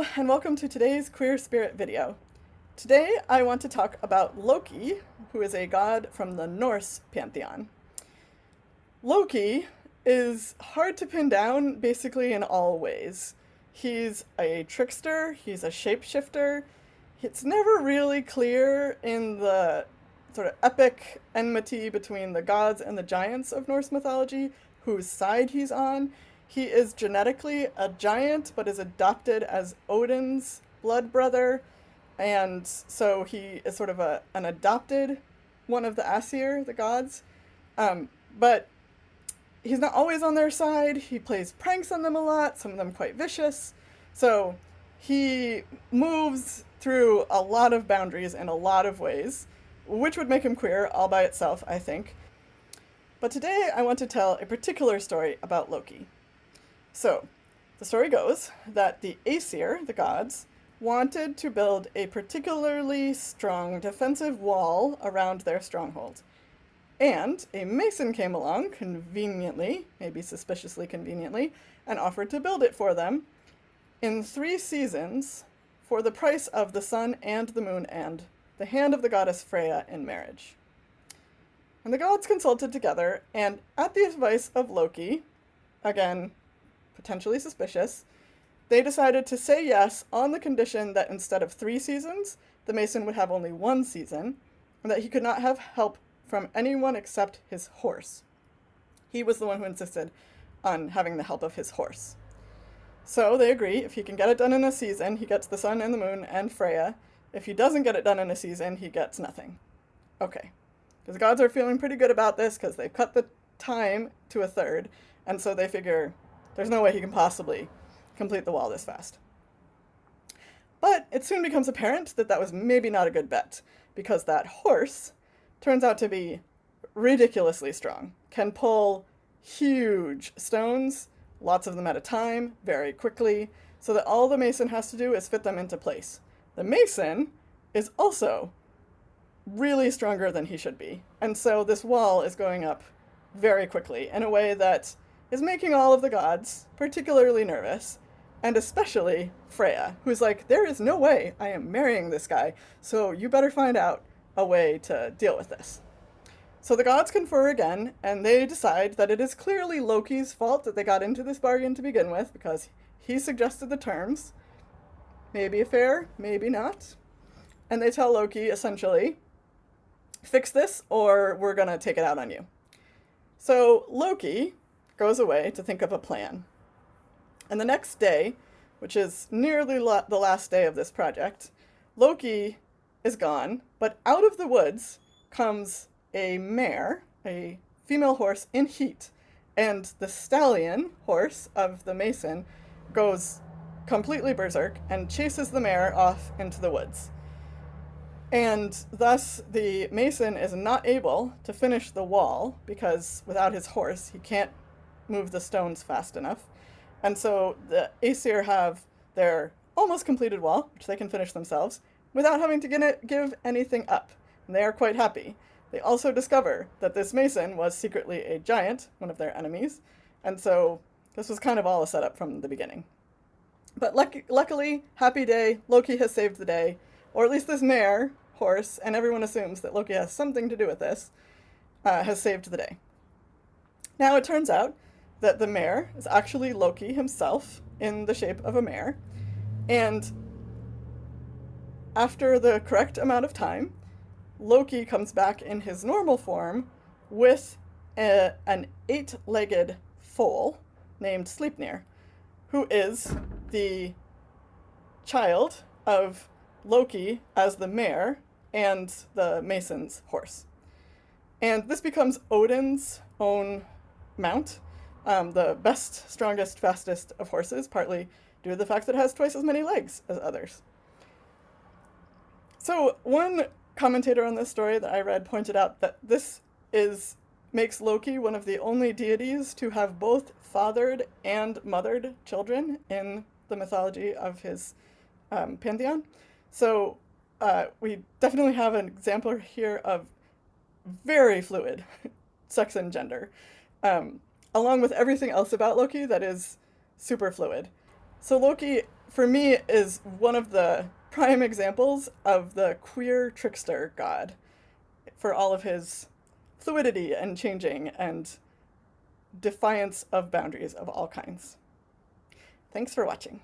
Hello, and welcome to today's Queer Spirit video. Today I want to talk about Loki, who is a god from the Norse pantheon. Loki is hard to pin down basically in all ways. He's a trickster, he's a shapeshifter. It's never really clear in the sort of epic enmity between the gods and the giants of Norse mythology whose side he's on. He is genetically a giant, but is adopted as Odin's blood brother, and so he is sort of an adopted one of the Aesir, the gods. But he's not always on their side. He plays pranks on them a lot, some of them quite vicious. So he moves through a lot of boundaries in a lot of ways, which would make him queer all by itself, I think. But today I want to tell a particular story about Loki. So, the story goes that the Aesir, the gods, wanted to build a particularly strong defensive wall around their stronghold. And a mason came along, conveniently, maybe suspiciously conveniently, and offered to build it for them in 3 seasons for the price of the sun and the moon and the hand of the goddess Freya in marriage. And the gods consulted together, and at the advice of Loki, again, potentially suspicious, they decided to say yes on the condition that instead of 3 seasons, the mason would have only 1 season, and that he could not have help from anyone except his horse. He was the one who insisted on having the help of his horse. So they agree, if he can get it done in a season, he gets the sun and the moon and Freya. If he doesn't get it done in a season, he gets nothing. Okay. Because the gods are feeling pretty good about this because they've cut the time to 1/3, and so they figure there's no way he can possibly complete the wall this fast. But it soon becomes apparent that that was maybe not a good bet, because that horse turns out to be ridiculously strong, can pull huge stones, lots of them at a time, very quickly, so that all the mason has to do is fit them into place. The mason is also really stronger than he should be, and so this wall is going up very quickly in a way that is making all of the gods particularly nervous, and especially Freya, who's like, there is no way I am marrying this guy, so you better find out a way to deal with this. So the gods confer again, and they decide that it is clearly Loki's fault that they got into this bargain to begin with, because he suggested the terms. Maybe fair, maybe not. And they tell Loki, essentially, fix this or we're gonna take it out on you. So Loki goes away to think of a plan. And the next day, which is nearly the last day of this project, Loki is gone, but out of the woods comes a mare, a female horse in heat, and the stallion horse of the mason goes completely berserk and chases the mare off into the woods. And thus the mason is not able to finish the wall because without his horse he can't move the stones fast enough. And so the Aesir have their almost completed wall, which they can finish themselves, without having to give anything up. And they are quite happy. They also discover that this mason was secretly a giant, one of their enemies, and so this was kind of all a setup from the beginning. But luckily, happy day, Loki has saved the day, or at least this mare, horse, and everyone assumes that Loki has something to do with this, has saved the day. Now it turns out that the mare is actually Loki himself in the shape of a mare, and after the correct amount of time, Loki comes back in his normal form with an 8-legged foal named Sleipnir, who is the child of Loki as the mare and the mason's horse. And this becomes Odin's own mount, the best, strongest, fastest of horses, partly due to the fact that it has twice as many legs as others. So one commentator on this story that I read pointed out that this makes Loki one of the only deities to have both fathered and mothered children in the mythology of his pantheon. So we definitely have an example here of very fluid sex and gender, along with everything else about Loki that is super fluid. So Loki for me, is one of the prime examples of the queer trickster god for all of his fluidity and changing and defiance of boundaries of all kinds. Thanks for watching.